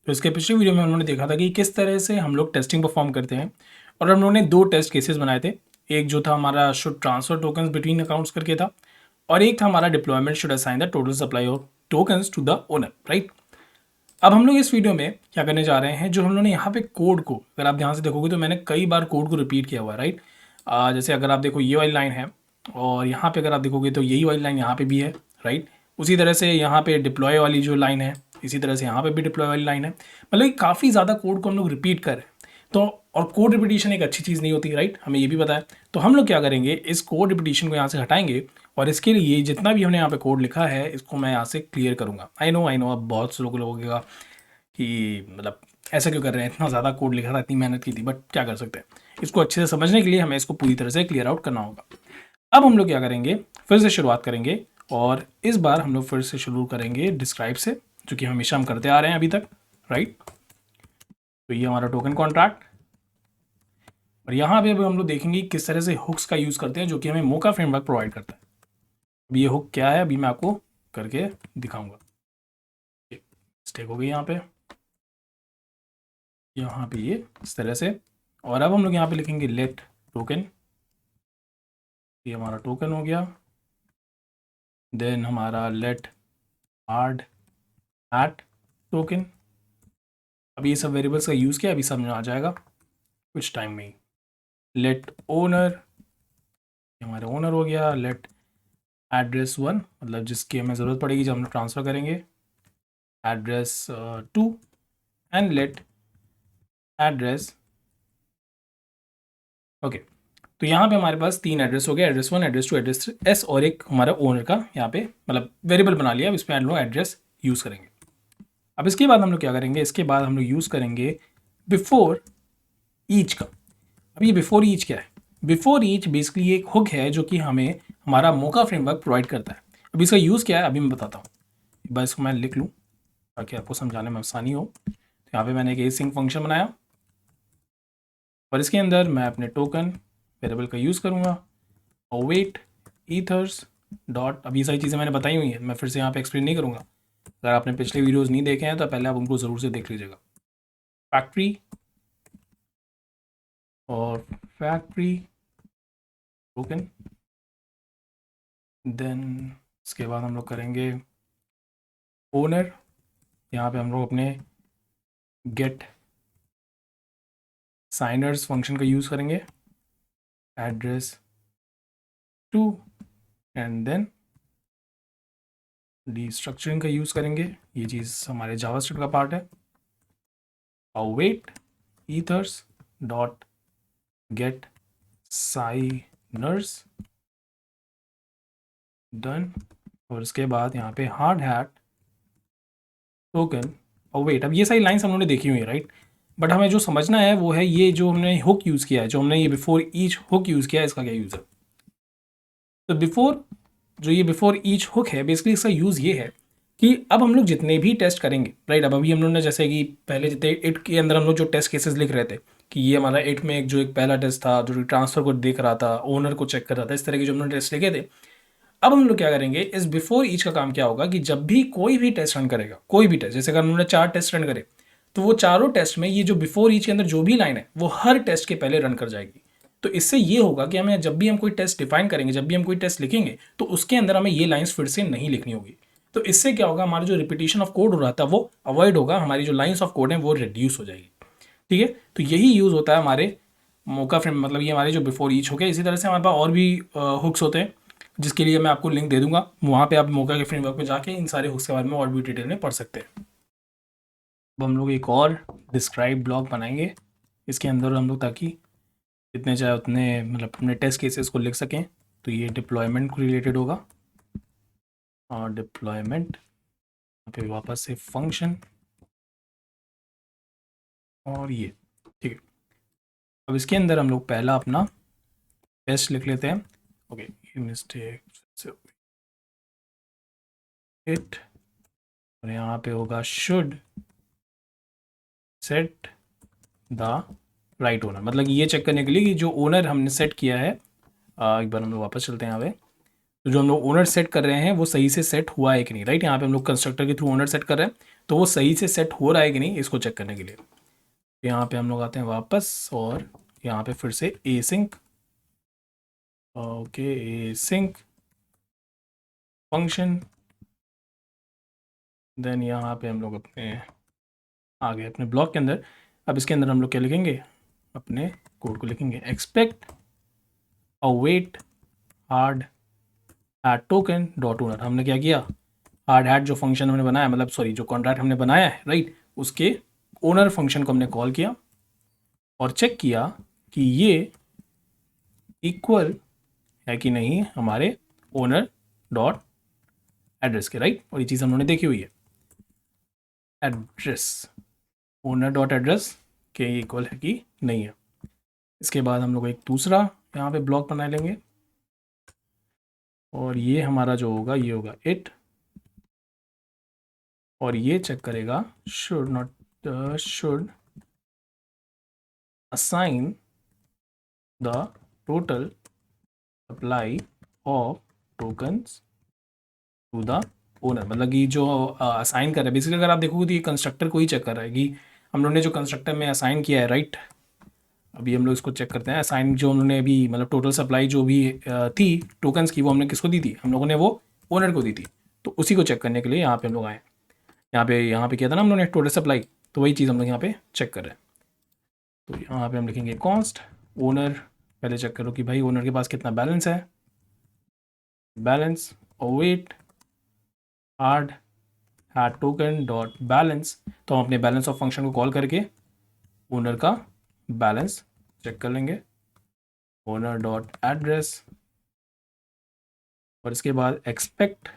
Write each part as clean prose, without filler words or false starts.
तो इसके पिछले वीडियो में हम लोगों ने देखा था कि किस तरह से हम लोग टेस्टिंग परफॉर्म करते हैं, और हम लोगों ने 2 टेस्ट केसेस बनाए थे। एक जो था हमारा should transfer tokens between accounts करके था, और एक था हमारा deployment should assign the total supply of tokens to the owner, right. अब हम लोग इस वीडियो में क्या करने जा रहे हैं, जो हम लोगों ने यहाँ पे कोड को, अगर आप ध्यान से देखोगे तो मैंने कई बार कोड को रिपीट किया हुआ है, राइट। जैसे अगर आप देखो ये वाली लाइन है, और यहाँ पे अगर आप देखोगे तो यही वाली लाइन यहाँ पे भी है, राइट। उसी तरह से यहाँ पे डिप्लॉय वाली जो लाइन है, इसी तरह से यहाँ पे भी डिप्लॉय वाली लाइन है। मतलब काफ़ी ज़्यादा कोड को हम लोग रिपीट कर रहे हैं। तो और कोड रिपीटिशन एक अच्छी चीज़ नहीं होती, राइट, हमें ये भी पता है। तो हम लोग क्या करेंगे, इस कोड रिपीटिशन को यहाँ से हटाएंगे, और इसके लिए जितना भी हमने यहाँ पे कोड लिखा है इसको मैं यहाँ से क्लियर करूँगा। आई नो अब बहुत से लोगों का कि मतलब ऐसा क्यों कर रहे हैं, इतना ज़्यादा कोड लिखा था, इतनी मेहनत की थी, बट क्या कर सकते हैं। इसको अच्छे से समझने के लिए हमें इसको पूरी तरह से क्लियर आउट करना होगा। अब हम लोग क्या करेंगे, फिर से शुरुआत करेंगे, और इस बार हम लोग फिर से शुरू करेंगे डिस्क्राइब से, जो कि हमेशा हम करते आ रहे हैं अभी तक, राइट। तो ये हमारा टोकन कॉन्ट्रैक्ट, और यहाँ पे अब हम लोग देखेंगे किस तरह से हुक्स का यूज़ करते हैं, जो कि हमें मोका फ्रेमवर्क प्रोवाइड करता है। अब ये हुक क्या है, अभी मैं आपको करके दिखाऊंगा। स्टेक हो गई यहाँ पे ये इस तरह से। और अब हम लोग यहाँ पे लिखेंगे लेट टोकन, ये हमारा टोकन हो गया। देन हमारा लेट हार्ड एट टोकन। अब ये सब वेरिएबल्स का यूज़ किया, अभी समझ आ जाएगा कुछ टाइम में ही। लेट ओनर, हमारा ओनर हो गया। लेट एड्रेस 1, मतलब जिसकी हमें ज़रूरत पड़ेगी जब हम लोग ट्रांसफ़र करेंगे, address 2, and let address, okay. तो यहाँ पे हमारे पास 3 एड्रेस हो गए, एड्रेस 1, एड्रेस 2, एड्रेस 3 और एक हमारा ओनर का यहाँ पे मतलब वेरिएबल बना लिया। अब इस पर हम लोग एड्रेस यूज़ करेंगे। अब इसके बाद हम लोग क्या करेंगे, इसके बाद हम लोग यूज़ करेंगे बिफोर ईच का। अब ये बिफोर ईच क्या है, बिफोर ईच बेसिकली एक हुक है जो कि हमें हमारा मोका फ्रेमवर्क प्रोवाइड करता है। अब इसका यूज़ क्या है अभी मैं बताता हूँ। एक बार इसको मैं लिख लूँ ताकि आपको समझाने में आसानी हो। तो यहाँ पे मैंने एक एसिंक फंक्शन बनाया, और इसके अंदर मैं अपने टोकन वेरिएबल का यूज़ करूँगा, अवेट ईथर्स डॉट। अब ये सारी चीज़ें मैंने बताई हुई हैं, मैं फिर से यहाँ पे एक्सप्लेन नहीं करूँगा। अगर आपने पिछले वीडियोस नहीं देखे हैं तो पहले आप उनको ज़रूर से देख लीजिएगा। फैक्ट्री और फैक्ट्री टोकन, देन इसके बाद हम लोग करेंगे ओनर। यहाँ पे हम लोग अपने गेट साइनर्स फंक्शन का यूज़ करेंगे, एड्रेस 2, एंड देन डिस्ट्रक्चरिंग का यूज़ करेंगे। ये चीज़ हमारे जावास्क्रिप्ट का पार्ट है। Await ethers dot get signers, done. और इसके बाद यहाँ पे हार्ड हैट टोकन अवेट। अब ये सारी लाइन्स हम लोगों ने देखी हुई है, राइट, बट हमें जो समझना है वो है ये जो हमने हुक यूज़ किया है, जो हमने ये बिफोर ईच हुक यूज़ किया है, इसका क्या यूज़ है। तो बिफोर ईच हुक है बेसिकली इसका यूज़ ये है कि अब हम लोग जितने भी टेस्ट करेंगे, राइट। अब अभी हम लोग ने जैसे कि पहले जितने इट के अंदर हम लोग जो टेस्ट केसेस लिख रहे थे कि ये हमारा इट में एक पहला टेस्ट था जो ट्रांसफ़र को देख रहा था, ओनर को चेक कर रहा था, इस तरह के जो हमने टेस्ट लिखे थे। अब हम लोग क्या करेंगे, इस बिफोर ईच का काम क्या होगा कि जब भी कोई भी टेस्ट रन करेगा, कोई भी टेस्ट, जैसे अगर हमने 4 टेस्ट रन करे तो वो चारों टेस्ट में ये जो बिफोर ईच के अंदर जो भी लाइन है वो हर टेस्ट के पहले रन कर जाएगी। तो इससे ये होगा कि हमें जब भी हम कोई टेस्ट डिफाइन करेंगे, जब भी हम कोई टेस्ट लिखेंगे, तो उसके अंदर हमें ये लाइन्स फिर से नहीं लिखनी होगी। तो इससे क्या होगा, हमारा जो रिपीटेशन ऑफ कोड हो रहा था वो अवॉइड होगा, हमारी जो लाइन्स ऑफ कोड है वो रिड्यूस हो जाएगी। ठीक है, तो यही यूज़ होता है हमारे मोका फ्रेम, मतलब ये हमारे जो बिफोर ईच हो गया। इसी तरह से हमारे पास और भी हुक्स होते हैं जिसके लिए मैं आपको लिंक दे दूंगा, वहाँ पे आप मोका के फ्रेमवर्क में जाके इन सारे हुक्स के बारे में और भी डिटेल में पढ़ सकते हैं। अब हम लोग एक और डिस्क्राइब ब्लॉक बनाएंगे इसके अंदर हम लोग, ताकि जितने चाहे उतने मतलब अपने टेस्ट केसेस को लिख सकें। तो ये डिप्लॉयमेंट को रिलेटेड होगा, और डिप्लॉयमेंट पे वापस से फंक्शन, और ये ठीक है। अब इसके अंदर हम लोग पहला अपना टेस्ट लिख लेते हैं। ओके, ये मिस्टेक इट, और यहाँ पे होगा should set the right owner, मतलब ये चेक करने के लिए कि जो ओनर हमने सेट किया है, एक बार हम लोग वापस चलते हैं यहाँ पे। तो जो हम लोग ओनर सेट कर रहे हैं वो सही से सेट हुआ है कि नहीं, राइट। यहाँ पे हम लोग कंस्ट्रक्टर के थ्रू ओनर सेट कर रहे हैं, तो वो सही से सेट हो रहा है कि नहीं इसको चेक करने के लिए यहाँ पे हम लोग आते हैं वापस और यहाँ पे फिर से async, okay async function, then यहाँ पे हम लोग अपने आ गए अपने ब्लॉक के अंदर। अब इसके अंदर हम लोग क्या लिखेंगे, अपने कोड को लिखेंगे expect await hardhat token dot owner. हमने क्या किया, हार्ड हैट जो फंक्शन हमने बनाया, मतलब सॉरी जो कॉन्ट्रैक्ट हमने बनाया है राइट, उसके ओनर फंक्शन को हमने कॉल किया और चेक किया कि ये इक्वल है कि नहीं हमारे ओनर डॉट एड्रेस के, राइट। और ये चीज़ हम लोगों ने देखी हुई है, एड्रेस ओनर डॉट एड्रेस के इक्वल है कि नहीं है। इसके बाद हम लोग एक दूसरा यहाँ पे ब्लॉक बना लेंगे और ये हमारा जो होगा ये होगा इट, और ये चेक करेगा should not should assign the total supply of tokens to the owner. मतलब कि जो असाइन कर रहा है बेसिकली, अगर आप देखोगे तो ये कंस्ट्रक्टर को ही चेक कर रहा है कि हम लोगों ने जो कंस्ट्रक्टर में असाइन किया है राइट। अभी हम लोग इसको चेक करते हैं, असाइन जो उन्होंने अभी मतलब टोटल सप्लाई जो भी थी टोकन्स की, वो हमने किसको दी थी, हम लोगों ने वो ओनर को दी थी। तो उसी को चेक करने के लिए यहाँ पे हम लोग आए, यहाँ पे किया था ना हम लोगों ने टोटल सप्लाई, तो वही चीज़ हम लोग यहाँ पे चेक कर रहे हैं। तो यहाँ पे हम लिखेंगे कॉन्स्ट ओनर, पहले चेक करो कि भाई ओनर के पास कितना बैलेंस है, balance await hardhat token dot balance. तो हम अपने बैलेंस ऑफ फंक्शन को कॉल करके ओनर का बैलेंस चेक कर लेंगे, ओनर डॉट एड्रेस, और इसके बाद expect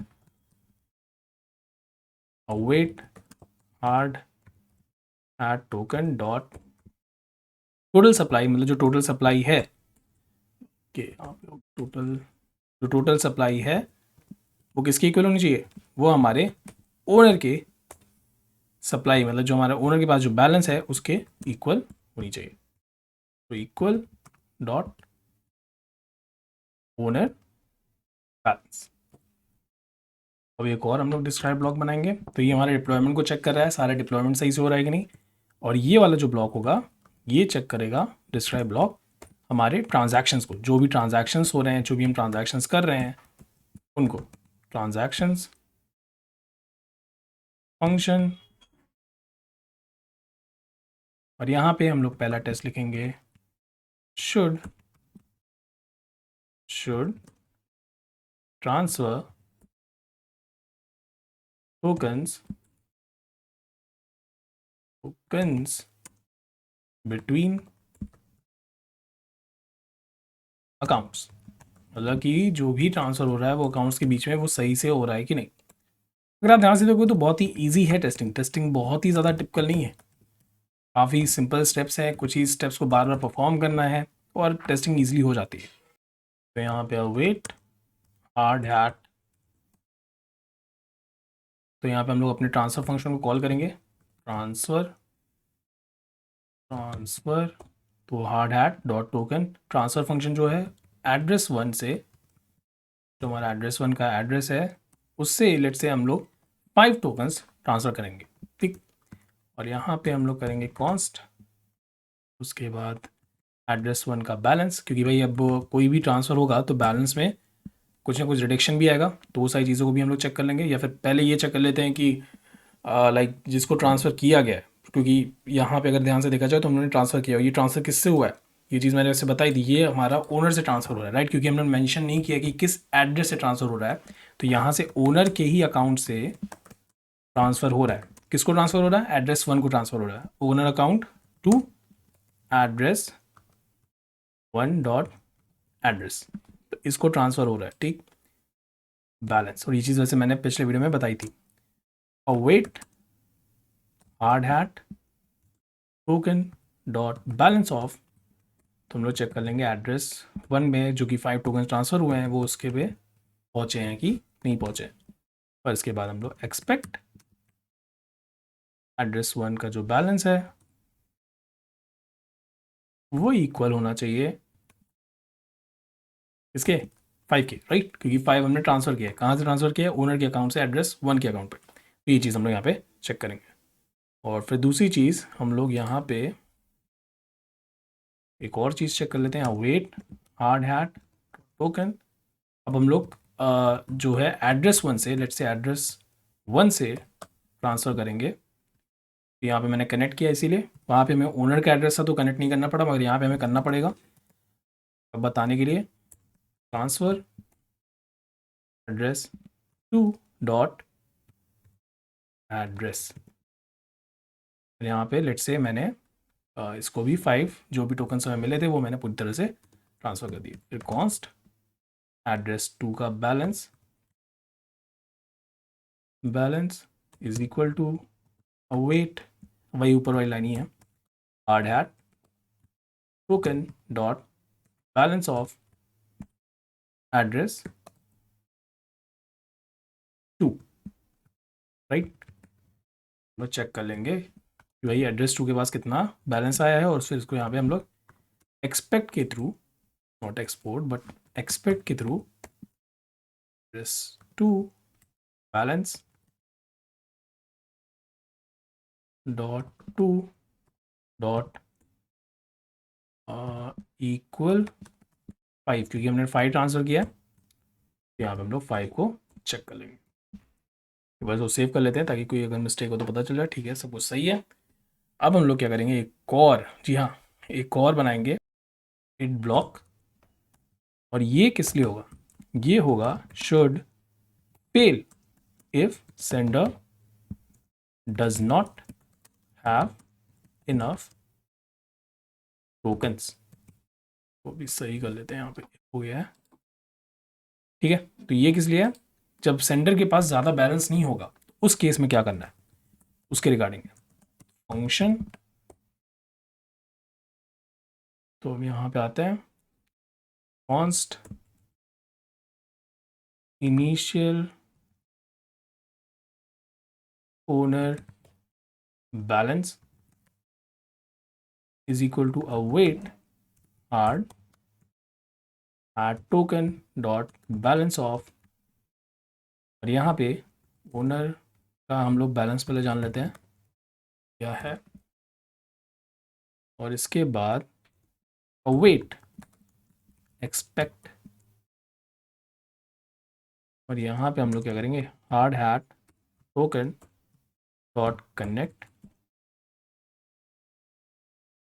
await hardhat token dot total supply, मतलब जो टोटल सप्लाई है कि टोटल जो टोटल सप्लाई है वो किसके इक्वल होनी चाहिए, वो हमारे ओनर के सप्लाई, मतलब जो हमारे ओनर के पास जो बैलेंस है उसके इक्वल होनी चाहिए। तो इक्वल डॉट ओनर बैलेंस। अब एक और हम लोग डिस्क्राइब ब्लॉक बनाएंगे, तो ये हमारे डिप्लॉयमेंट को चेक कर रहा है, सारा डिप्लॉयमेंट सही से हो रहा है कि नहीं। और ये वाला जो ब्लॉक होगा ये चेक करेगा डिस्क्राइब ब्लॉक हमारे ट्रांजैक्शंस को, जो भी ट्रांजैक्शंस हो रहे हैं, जो भी हम ट्रांजैक्शंस कर रहे हैं उनको, ट्रांजैक्शंस फंक्शन। और यहाँ पे हम लोग पहला टेस्ट लिखेंगे should transfer tokens between accounts, मतलब कि जो भी ट्रांसफ़र हो रहा है वो अकाउंट्स के बीच में वो सही से हो रहा है कि नहीं। अगर आप ध्यान से देखोगे तो बहुत ही इजी है टेस्टिंग बहुत ही ज़्यादा टिपिकल नहीं है, काफ़ी सिंपल स्टेप्स हैं, कुछ ही स्टेप्स को बार बार परफॉर्म करना है और टेस्टिंग ईजिली हो जाती है। तो यहाँ पे अवेट हार्ड हैट, तो यहाँ पे हम लोग अपने ट्रांसफ़र फंक्शन को कॉल करेंगे, ट्रांसफ़र तो hard hat dot token, transfer function जो है एड्रेस 1 से, जो हमारा एड्रेस 1 का एड्रेस है उससे लेट से हम लोग 5 टोकन्स ट्रांसफ़र करेंगे, ठीक। और यहाँ पे हम लोग करेंगे कॉन्स्ट, उसके बाद एड्रेस 1 का बैलेंस, क्योंकि भाई अब कोई भी ट्रांसफ़र होगा तो बैलेंस में कुछ ना कुछ रिडक्शन भी आएगा, तो वो सारी चीज़ों को भी हम लोग चेक कर लेंगे। या फिर पहले ये चेक कर लेते हैं कि लाइक जिसको ट्रांसफ़र किया गया है, क्योंकि यहाँ पे अगर ध्यान से देखा जाए तो हमने ट्रांसफ़र किया, ये ट्रांसफ़र किससे हुआ है, ये चीज़ मैंने वैसे बताई थी, ये हमारा ओनर से ट्रांसफ़र हो रहा है राइट, क्योंकि हमने मेंशन नहीं किया कि किस एड्रेस से ट्रांसफ़र हो रहा है। तो यहाँ से ओनर के ही अकाउंट से ट्रांसफ़र हो रहा है, किसको ट्रांसफ़र हो रहा है, एड्रेस 1 को ट्रांसफ़र हो रहा है, owner account to address 1 dot address, तो इसको ट्रांसफ़र हो रहा है, ठीक। बैलेंस, और ये चीज़ वैसे मैंने पिछले वीडियो में बताई थी। Await hardhat token dot balance of, तो हम लोग चेक कर लेंगे एड्रेस 1 में जो कि 5 टोकन ट्रांसफ़र हुए हैं वो उसके पे पहुँचे हैं कि नहीं पहुँचे। और इसके बाद हम लोग एक्सपेक्ट एड्रेस 1 का जो बैलेंस है वो इक्वल होना चाहिए इसके 5 के, राइट, क्योंकि 5 हमने ट्रांसफ़र किया है, कहाँ से ट्रांसफ़र किया है, ओनर के अकाउंट से एड्रेस 1 के अकाउंट पे। तो ये चीज़ हम लोग यहाँ पे चेक करेंगे। और फिर दूसरी चीज़ हम लोग यहाँ पे एक और चीज़ चेक कर लेते हैं, अवेट हार्ड हैट टोकन। अब हम लोग जो है एड्रेस 1 से, लेट्स से एड्रेस 1 से ट्रांसफ़र करेंगे। तो यहाँ पे मैंने कनेक्ट किया, इसीलिए वहाँ पे मैं ओनर का एड्रेस था तो कनेक्ट नहीं करना पड़ा, मगर यहाँ पे हमें करना पड़ेगा। अब बताने के लिए transfer address to dot address, यहाँ पे लेट्स से मैंने इसको भी 5 जो भी टोकन हमें मिले थे वो मैंने पूरी तरह से ट्रांसफ़र कर दिए। फिर कॉन्स्ट एड्रेस 2 का balance is equal to await, वही ऊपर वाली लाइन ही है, hardhat token dot balance of address 2, right. हम चेक कर लेंगे कि भाई एड्रेस 2 के पास कितना बैलेंस आया है, और फिर इसको यहाँ पे हम लोग एक्सपेक्ट के through, not export but expect के through address 2 balance dot 2 dot equal 5, क्योंकि हमने 5 ट्रांसफ़र किया है, यहाँ पे हम लोग 5 को चेक कर लेंगे। बस वो सेव कर लेते हैं ताकि कोई अगर मिस्टेक हो तो पता चल जाए। ठीक है, सब कुछ सही है। अब हम लोग क्या करेंगे, एक और, जी हाँ, एक और बनाएंगे इट ब्लॉक। और ये किस लिए होगा, ये होगा should fail if sender does not have enough tokens. वो भी सही कर लेते हैं, यहाँ पे हो गया है। ठीक है, तो ये किस लिए है, जब सेंडर के पास ज़्यादा बैलेंस नहीं होगा उस केस में क्या करना है, उसके रिगार्डिंग फंक्शन। तो हम यहाँ पे आते हैं, const initial owner balance is equal to await hard token dot balance of, और यहाँ पे ओनर का हम लोग बैलेंस पहले जान लेते हैं क्या है, और इसके बाद अवेट एक्सपेक्ट, और यहाँ पे हम लोग क्या करेंगे, hard hat token dot connect.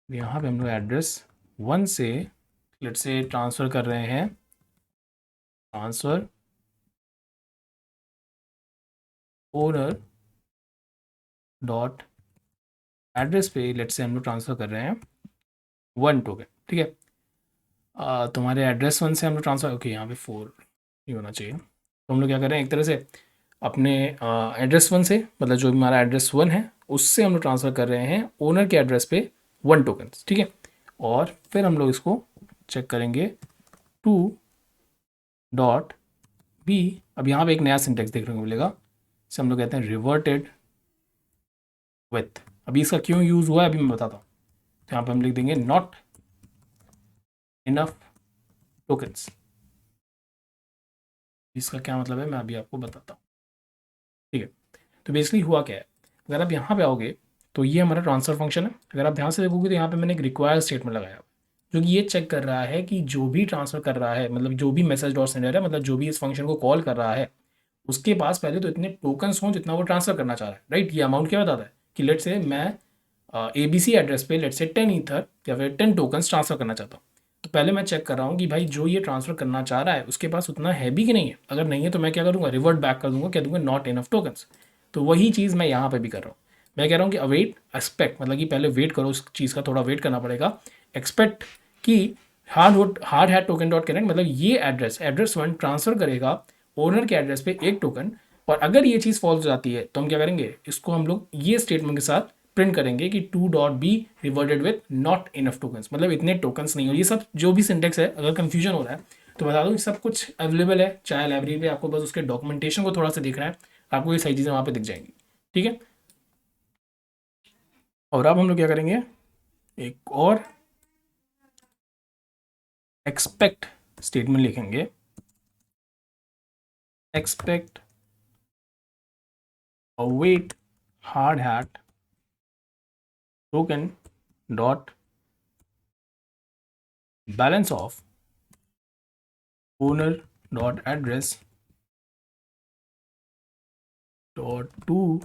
यहाँ पे हम लोग एड्रेस 1 से लेट से ट्रांसफ़र कर रहे हैं, ट्रांसफ़र ओनर डॉट एड्रेस पे लेट से हम लोग ट्रांसफ़र कर रहे हैं 1 टोकन। ठीक है, तुम्हारे एड्रेस 1 से हम लोग ट्रांसफ़र, ओके यहाँ पे 4 ही होना चाहिए। तो हम लोग क्या कर रहे हैं, एक तरह से अपने एड्रेस 1 से, मतलब जो भी हमारा एड्रेस 1 है उससे हम लोग ट्रांसफ़र कर रहे हैं ओनर के एड्रेस पे 1 टोकन। ठीक है, और फिर हम लोग इसको चेक करेंगे 2 डॉट बी। अब यहाँ पे एक नया सिंटेक्स देखने को मिलेगा, इसे हम लोग कहते हैं रिवर्टेड विथ। अभी इसका क्यों यूज़ हुआ है अभी मैं बताता हूँ। तो यहाँ पे हम लिख देंगे नॉट इनफ टोकन्स। इसका क्या मतलब है मैं अभी आपको बताता हूँ। ठीक है, तो बेसिकली हुआ क्या है, अगर आप यहाँ पे आओगे तो ये हमारा ट्रांसफ़र फंक्शन है। अगर आप ध्यान से देखोगे तो यहाँ पे मैंने एक रिक्वायर स्टेटमेंट लगाया जो कि ये चेक कर रहा है कि जो भी ट्रांसफ़र कर रहा है, मतलब जो भी मैसेज डॉट सेंडर है, मतलब जो भी इस फंक्शन को कॉल कर रहा है उसके पास पहले तो इतने टोकन्स हों जितना वो ट्रांसफ़र करना चाह रहा है, राइट। ये अमाउंट क्या बताता है कि लेट से मैं ABC एड्रेस पे लेट से 10 ईथर या फिर 10 टोकन्स ट्रांसफ़र करना चाहता हूँ। तो पहले मैं चेक कर रहा हूँ कि भाई जो ये ट्रांसफ़र करना चाह रहा है उसके पास उतना है भी कि नहीं है। अगर नहीं है तो मैं क्या करूँगा, रिवर्ट बैक कर दूँगा, कह दूँगा नॉट इनफ टोकन्स। तो वही चीज़ मैं यहाँ पे भी कर रहा हूँ। मैं कह रहा हूँ कि अवेट एक्सपेक्ट, मतलब कि पहले वेट करो, उस चीज़ का थोड़ा वेट करना पड़ेगा। एक्सपेक्ट कि hard hat token dot connect, मतलब ये एड्रेस 1 ट्रांसफ़र करेगा ओनर के एड्रेस पे 1 टोकन। और अगर ये चीज़ फॉल्स हो जाती है तो हम क्या करेंगे, इसको हम लोग ये स्टेटमेंट के साथ प्रिंट करेंगे कि 2 dot be reverted with not enough tokens, मतलब इतने टोकन्स नहीं हो। ये सब जो भी सिंटेक्स है, अगर कंफ्यूजन हो रहा है तो बता दो, सब कुछ अवेलेबल है चाहे लाइब्रेरी पे, आपको बस उसके डॉक्यूमेंटेशन को थोड़ा सा देखना है, आपको ये सही चीज़ें वहाँ पे दिख जाएंगी। ठीक है, और अब हम लोग क्या करेंगे, एक और एक्सपेक्ट स्टेटमेंट लिखेंगे, expect await hardhat token dot balance of owner dot address dot to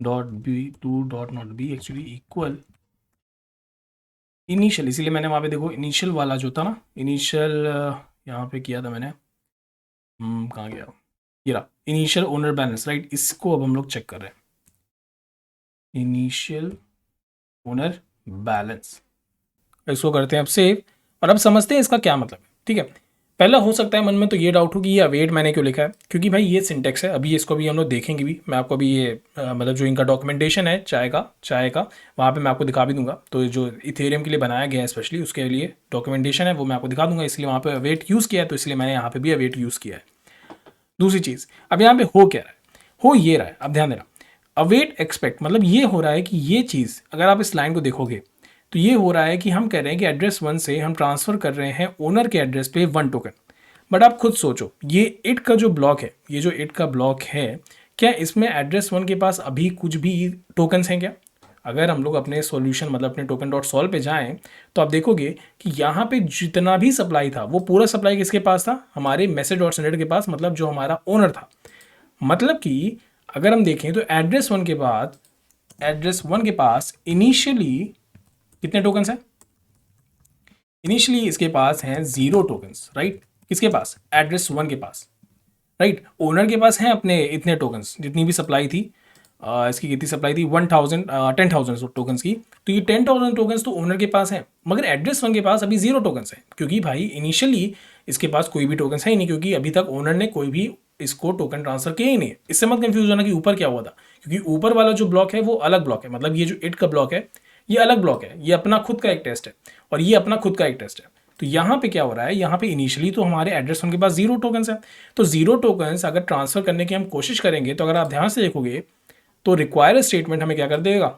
dot be, to dot not be actually equal initial, इसीलिए मैंने वहाँ पे देखो इनिशियल वाला जो था ना, इनिशियल यहाँ पे किया था मैंने, कहाँ गया ये रहा, इनिशियल ओनर बैलेंस, राइट। इसको अब हम लोग चेक कर रहे हैं, इनिशियल ओनर बैलेंस, इसको करते हैं अब सेव। और अब समझते हैं इसका क्या मतलब है, ठीक है। पहला हो सकता है मन में तो ये डाउट हो कि ये अवेट मैंने क्यों लिखा है, क्योंकि भाई ये सिंटेक्स है, अभी इसको भी हम लोग देखेंगे भी, मैं आपको अभी ये मतलब जो इनका डॉक्यूमेंटेशन है चाय का वहाँ पे मैं आपको दिखा भी दूंगा। तो जो इथेरियम के लिए बनाया गया है स्पेशली उसके लिए डॉक्यूमेंटेशन है वो मैं आपको दिखा दूंगा, इसलिए वहाँ पे अवेट यूज़ किया है, तो इसलिए मैंने यहाँ पे भी अवेट यूज़ किया है। दूसरी चीज़, अब यहाँ पे हो क्या रहा है, हो ये रहा है, अब ध्यान देना, अवेट एक्सपेक्ट मतलब ये हो रहा है कि ये चीज़ अगर आप इस लाइन को देखोगे तो ये हो रहा है कि हम कह रहे हैं कि एड्रेस 1 से हम ट्रांसफ़र कर रहे हैं ओनर के एड्रेस पे 1 टोकन। बट आप खुद सोचो, ये इट का जो ब्लॉक है, ये जो इट का ब्लॉक है, क्या इसमें एड्रेस 1 के पास अभी कुछ भी टोकन्स हैं क्या? अगर हम लोग अपने सॉल्यूशन मतलब अपने टोकन डॉट सॉल्व पे जाएं तो आप देखोगे कि यहाँ पे जितना भी सप्लाई था वो पूरा सप्लाई किसके पास था, हमारे मैसेज डॉट सेंडर के पास, मतलब जो हमारा ओनर था। मतलब कि अगर हम देखें तो एड्रेस 1 के बाद एड्रेस 1 के पास इनिशियली कितने टोकन्स हैं? इनिशियली इसके पास हैं 0 टोकन्स, राइट। किसके पास? एड्रेस 1 के पास, राइट। ओनर के पास हैं अपने इतने टोकन्स, जितनी भी सप्लाई थी, इसकी कितनी सप्लाई थी 10,000 टोकन्स की, तो ये 10,000 टोकन्स तो ओनर के पास हैं, मगर एड्रेस 1 के पास अभी 0 टोकन्स हैं, क्योंकि भाई इनिशियली इसके पास कोई भी टोकन्स है ही नहीं, क्योंकि अभी तक ओनर ने कोई भी इसको टोकन ट्रांसफर किया ही नहीं है। इससे मत कंफ्यूज होना कि ऊपर क्या हुआ था, क्योंकि ऊपर वाला जो ब्लॉक है वो अलग ब्लॉक है, मतलब ये जो इट का ब्लॉक है ये अलग ब्लॉक है, ये अपना खुद का एक टेस्ट है और ये अपना खुद का एक टेस्ट है। तो यहाँ पे क्या हो रहा है, यहाँ पे इनिशियली तो हमारे एड्रेस उनके पास 0 टोकन्स है, तो 0 टोकन्स अगर ट्रांसफर करने की हम कोशिश करेंगे तो अगर आप ध्यान से देखोगे तो रिक्वायर स्टेटमेंट हमें क्या कर देगा,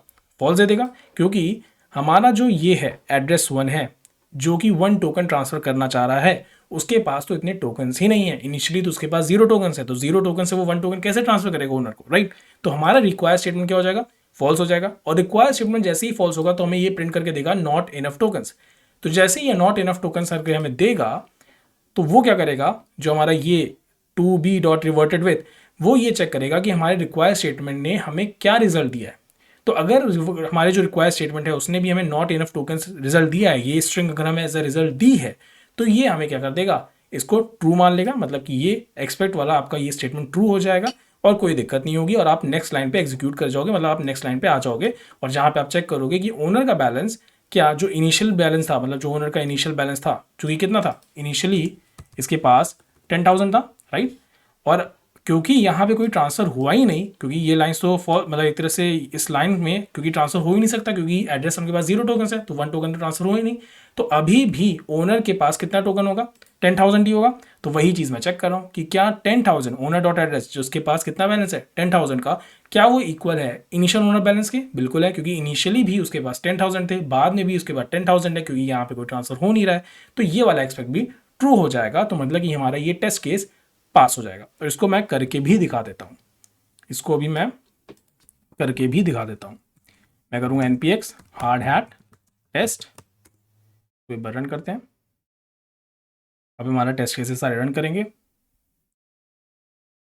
फॉल्स दे देगा, क्योंकि हमारा जो ये है एड्रेस 1 है जो कि 1 टोकन ट्रांसफर करना चाह रहा है, उसके पास तो इतने टोकन्स ही नहीं है, इनिशियली तो उसके पास 0 टोकन्स है, तो 0 टोकन से वो 1 टोकन कैसे ट्रांसफर करेगा ओनर को, राइट। तो हमारा रिक्वायर स्टेटमेंट क्या हो जाएगा, फॉल्स हो जाएगा। और रिक्वायर स्टेटमेंट जैसे ही फॉल्स होगा तो हमें ये प्रिंट करके देगा नॉट इनफ टोकन्स। तो जैसे ही ये नॉट इनफ टोकन्स करके हमें देगा तो वो क्या करेगा, जो हमारा ये to be dot reverted with, वो ये चेक करेगा कि हमारे रिक्वायर स्टेटमेंट ने हमें क्या रिजल्ट दिया है। तो अगर हमारे जो रिक्वायर स्टेटमेंट है उसने भी हमें नॉट इनफ टोकन्स रिजल्ट दिया है, ये स्ट्रिंग अगर हमें एज अ रिजल्ट दी है, तो ये हमें क्या कर देगा, इसको ट्रू मान लेगा, मतलब कि ये एक्सपेक्ट वाला आपका ये स्टेटमेंट ट्रू हो जाएगा और कोई दिक्कत नहीं होगी, और आप नेक्स्ट लाइन पे एग्जीक्यूट कर जाओगे, मतलब आप नेक्स्ट लाइन पे आ जाओगे और जहाँ पे आप चेक करोगे कि ओनर का बैलेंस क्या, जो इनिशियल बैलेंस था, मतलब जो ओनर का इनिशियल बैलेंस था, जो कि कितना था इनिशियली इसके पास 10,000 था, राइट। और क्योंकि यहाँ पे कोई ट्रांसफ़र हुआ ही नहीं, क्योंकि ये लाइन तो मतलब एक तरह से इस लाइन में क्योंकि ट्रांसफ़र हो ही नहीं सकता, क्योंकि एड्रेस उनके पास 0 टोकन है, तो 1 टोकन तो ट्रांसफ़र हो ही नहीं, तो अभी भी ओनर के पास कितना टोकन होगा, 10,000 ही होगा। तो वही चीज़ मैं चेक कर रहा हूँ कि क्या 10,000 ओनर डॉट एड्रेस जो उसके पास कितना बैलेंस है 10,000 का, क्या वो इक्वल है इनिशियल ओनर बैलेंस के? बिल्कुल है, क्योंकि इनिशियली भी उसके पास 10,000 थे, बाद में भी उसके पास 10,000 है, क्योंकि यहाँ पे कोई ट्रांसफ़र हो नहीं रहा है, तो ये वाला एक्सपेक्ट भी ट्रू हो जाएगा। तो मतलब कि हमारा ये टेस्ट केस पास हो जाएगा। और इसको मैं करके भी दिखा देता हूँ, इसको अभी मैं करके भी दिखा देता हूँ। मैं करूँगा npx हार्ड हैट टेस्ट, तो एक बार रन करते हैं। अब हमारा टेस्ट केसेस सारे रन करेंगे।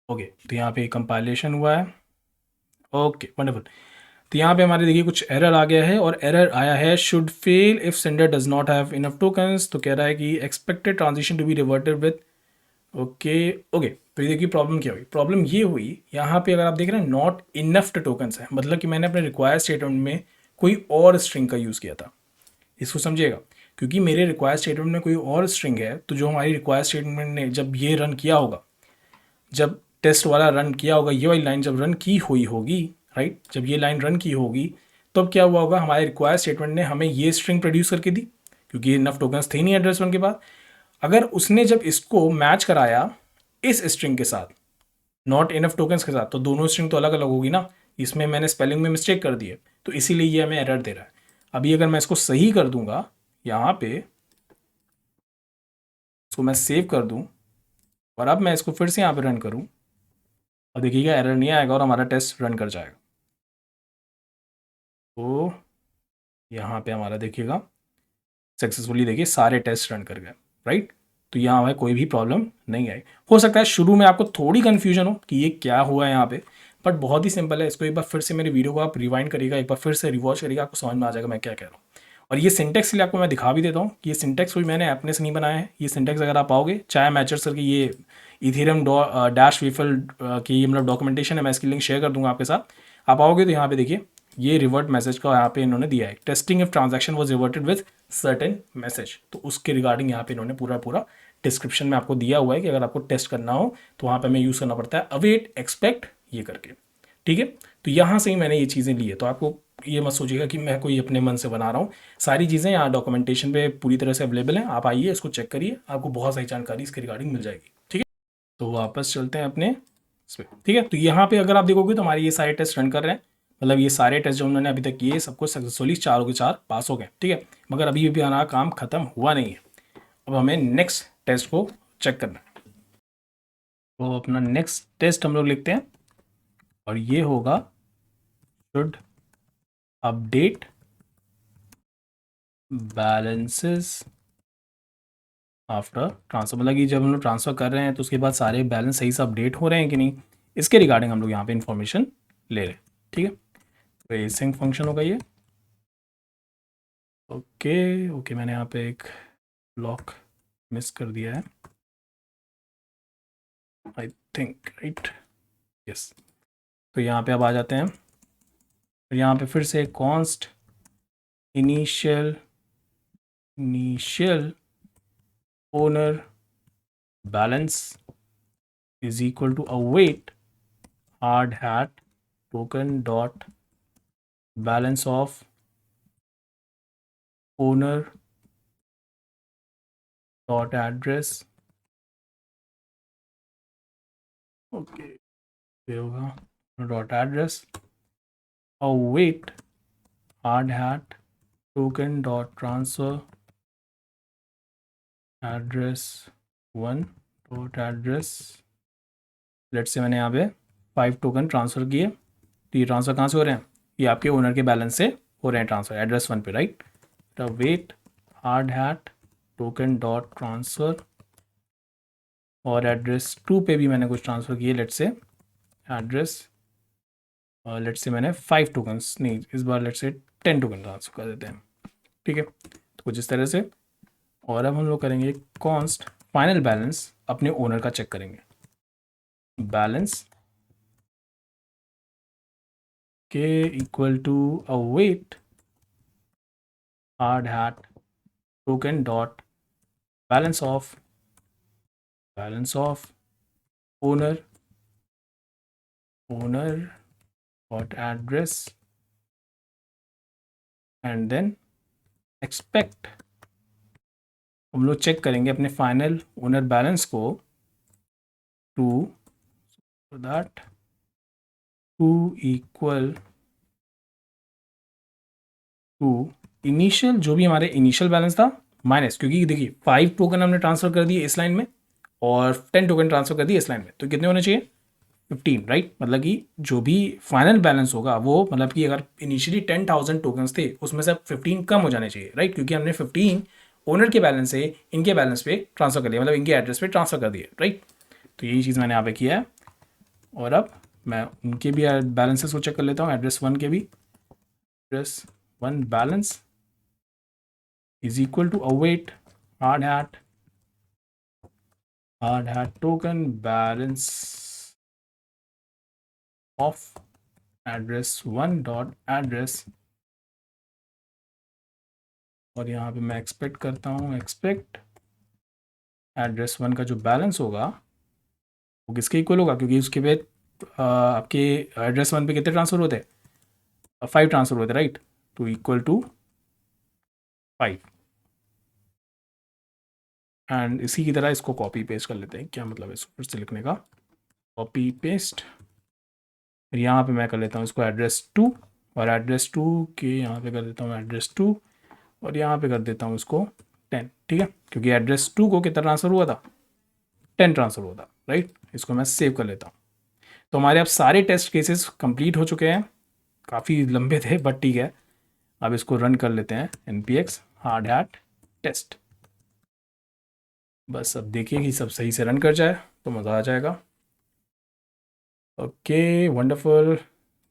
ओके, तो यहाँ पे कंपाइलेशन हुआ है, ओके वंडरफुल। तो यहाँ पे हमारे देखिए कुछ एरर आ गया है, और एरर आया है should fail if sender does not have enough tokens. तो कह रहा है कि expected transition to be reverted with, okay okay. तो ये देखिए प्रॉब्लम क्या हुई, प्रॉब्लम ये हुई यहाँ पे अगर आप देख रहे हैं नॉट इनफ टोकन्स है, मतलब कि मैंने अपने रिक्वायर स्टेटमेंट में कोई और स्ट्रिंग का यूज़ किया था, इसको समझिएगा। क्योंकि मेरे रिक्वायर स्टेटमेंट में कोई और स्ट्रिंग है, तो जो हमारी रिक्वायर स्टेटमेंट ने जब ये रन किया होगा, जब टेस्ट वाला रन किया होगा, ये वाली लाइन जब रन की हुई होगी, राइट, जब ये लाइन रन की होगी तब क्या हुआ होगा, हमारे रिक्वायर स्टेटमेंट ने हमें ये स्ट्रिंग प्रोड्यूस करके दी, क्योंकि इनफ टोकन्स थे नहीं एड्रेस 1 के बाद। अगर उसने जब इसको मैच कराया इस स्ट्रिंग के साथ, नॉट इनफ टोकन्स के साथ, तो दोनों स्ट्रिंग तो अलग अलग होगी ना, इसमें मैंने स्पेलिंग में मिस्टेक कर दी है, तो इसीलिए ये हमें एरर दे रहा है। अभी अगर मैं इसको सही कर दूंगा यहाँ पे, इसको मैं सेव कर दूं और अब मैं इसको फिर से यहाँ पे रन करूँ, और देखिएगा एरर नहीं आएगा और हमारा टेस्ट रन कर जाएगा। तो यहाँ पे हमारा देखिएगा सक्सेसफुली देखिए सारे टेस्ट रन कर गए, राइट। तो यहाँ हमें कोई भी प्रॉब्लम नहीं आई। हो सकता है शुरू में आपको थोड़ी कन्फ्यूजन हो कि ये क्या हुआ है यहाँ पे, बट बहुत ही सिंपल है। इसको एक बार फिर से मेरे वीडियो को आप रिवाइंड करिएगा, एक बार फिर से रिवॉच करिएगा, आपको समझ में आ जाएगा मैं क्या कह रहा हूँ। और ये सिंटेक्स के लिए आपको मैं दिखा भी देता हूँ कि ये सिंटेक्स कोई मैंने अपने से नहीं बनाया है। ये सिंटेक्स अगर आप आओगे, चाहे मैचर सर की ये इथेरियम डैश वीफल की मतलब डॉक्यूमेंटेशन है, मैं इसकी लिंक शेयर कर दूंगा आपके साथ। आप आओगे तो यहाँ पे देखिए ये रिवर्ट मैसेज का यहाँ पे इन्होंने दिया है, testing if transaction was reverted with certain message. तो उसके रिगार्डिंग यहाँ पे इन्होंने पूरा डिस्क्रिप्शन में आपको दिया हुआ है कि अगर आपको टेस्ट करना हो तो वहाँ पे हमें यूज़ करना पड़ता है अवेट एक्सपेक्ट ये करके, ठीक है। तो यहाँ से ही मैंने ये चीज़ें ली है। तो आपको ये मत सोचिएगा कि मैं कोई अपने मन से बना रहा हूँ, सारी चीज़ें यहाँ डॉक्यूमेंटेशन पे पूरी तरह से अवेलेबल हैं। आप आइए, इसको चेक करिए, आपको बहुत सारी जानकारी इसके रिगार्डिंग मिल जाएगी, ठीक है। तो वापस चलते हैं अपने इस पर, ठीक है। तो यहाँ पे अगर आप देखोगे तो हमारे ये सारे टेस्ट रन कर रहे हैं, मतलब ये सारे टेस्ट जो उन्होंने अभी तक किए सब कुछ सक्सेसफुली चारों के चार पास हो गए, ठीक है। मगर अभी भी हमारा काम खत्म हुआ नहीं है। अब हमें नेक्स्ट टेस्ट को चेक करना है। तो अपना नेक्स्ट टेस्ट हम लोग लिखते हैं और ये होगा should update balances after transfer, मतलब कि जब हम लोग ट्रांसफ़र कर रहे हैं तो उसके बाद सारे बैलेंस सही से अपडेट हो रहे हैं कि नहीं, इसके रिगार्डिंग हम लोग यहाँ पे इन्फॉर्मेशन ले रहे हैं, ठीक है। तो ये सिंक फंक्शन होगा ये, ओके मैंने यहाँ पे एक ब्लॉक मिस कर दिया है आई थिंक, राइट, यस। तो यहाँ पे अब आ जाते हैं, यहाँ पे फिर से const initial owner balance is equal to await hard hat token dot balance of owner dot address, okay ये होगा dot address await hard hat token dot transfer address 1 dot address, late से मैंने यहाँ पे 5 टोकन ट्रांसफ़र किए। तो ये transfer कहाँ से हो रहे हैं, ये आपके ओनर के बैलेंस से हो रहे हैं ट्रांसफ़र एड्रेस 1 पे, राइट। तो wait hardhat token dot transfer, और एड्रेस 2 पे भी मैंने कुछ ट्रांसफ़र किए, लेट से एड्रेस लेट से मैंने 5 टोकन्स नहीं, इस बार लेट से 10 टोकन ट्रांसफ़र कर देते हैं, ठीक है। तो कुछ इस तरह से। और अब हम लोग करेंगे कॉन्स्ट फाइनल बैलेंस अपने ओनर का चेक करेंगे, बैलेंस के equal to await hardhat token dot balance of owner dot address and then expect। हम लोग चेक करेंगे अपने फाइनल ओनर बैलेंस को to that to equal to initial, जो भी हमारे इनिशियल बैलेंस था माइनस, क्योंकि देखिए 5 टोकन हमने ट्रांसफ़र कर दिए इस लाइन में और 10 टोकन ट्रांसफ़र कर दिए इस लाइन में, तो कितने होने चाहिए 15, राइट। मतलब कि जो भी फाइनल बैलेंस होगा वो, मतलब कि अगर इनिशियली 10,000 टोकन्स थे उसमें से अब 15 कम हो जाने चाहिए, राइट, क्योंकि हमने 15 ओनर के बैलेंस से इनके बैलेंस पे ट्रांसफ़र कर दिया, मतलब इनके एड्रेस पे ट्रांसफ़र कर दिया, राइट। तो यही चीज़ मैंने यहाँ पे किया है। और अब मैं उनके भी बैलेंसेस को चेक कर लेता हूँ, एड्रेस 1 के भी, address 1 balance is equal to await hardhat token balance of address 1 dot address, और यहाँ पे मैं एक्सपेक्ट करता हूँ एक्सपेक्ट एड्रेस 1 का जो बैलेंस होगा वो किसके इक्वल होगा, क्योंकि उसके पे आपके एड्रेस 1 पे कितने ट्रांसफ़र होते हैं 5 ट्रांसफ़र होते हैं, राइट। तो इक्वल टू 5, एंड इसी की तरह इसको कॉपी पेस्ट कर लेते हैं। क्या मतलब है इसको फिर से लिखने का, कॉपी पेस्ट, फिर यहाँ पे मैं कर लेता हूँ इसको एड्रेस 2, और एड्रेस 2 के यहाँ पे कर देता हूँ एड्रेस 2, और यहाँ पे कर देता हूँ इसको 10, ठीक है, क्योंकि एड्रेस 2 को कितना ट्रांसफ़र हुआ था 10 ट्रांसफ़र हुआ था, राइट। इसको मैं सेव कर लेता हूँ। तो हमारे अब सारे टेस्ट केसेस कंप्लीट हो चुके हैं, काफ़ी लंबे थे बट ठीक है। अब इसको रन कर लेते हैं npx हार्ड हैट टेस्ट। बस अब देखिए कि सब सही से रन कर जाए तो मज़ा आ जाएगा। Okay wonderful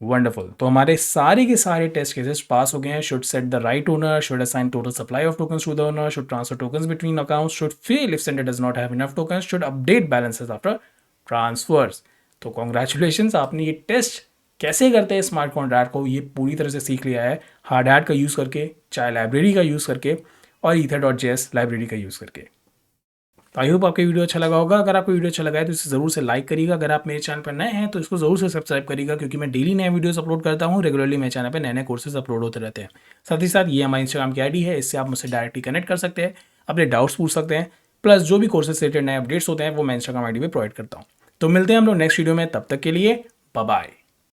wonderful. तो हमारे सारे के सारे टेस्ट केसेस पास हो गए हैं। Should set the right owner, should assign total supply of tokens to the owner, should transfer tokens between accounts, should fail if sender does not have enough tokens, should update balances after transfers. तो congratulations, आपने ये test कैसे करते हैं smart contract को ये पूरी तरह से सीख लिया है, हार्ड हैट का यूज़ करके, चाहे लाइब्रेरी का यूज़ करके और ether.js लाइब्रेरी का यूज़ करके। तो आई होप आपको वीडियो अच्छा लगा होगा। अगर आपको वीडियो अच्छा लगा है तो इसे ज़रूर से लाइक करिएगा। अगर आप मेरे चैनल पर नए हैं तो इसको ज़रूर से सब्सक्राइब करिएगा, क्योंकि मैं डेली नए वीडियोस अपलोड करता हूँ। रेगुलरली मेरे चैनल पर नए नए कोर्सेज अपलोड होते रहते हैं। साथ ही साथ ये हमारी इंस्टाग्राम की आईडी है, इससे आप मुझसे डायरेक्टली कनेक्ट कर सकते हैं, अपने डाउट्स पूछ सकते हैं। प्लस जो भी कोर्सेज रिलेटेड नए अपडेट्स होते हैं वो मैं इंस्टाग्राम आईडी पर प्रोवाइड करता हूँ। तो मिलते हैं हम लोग नेक्स्ट वीडियो में, तब तक के लिए बाय बाय।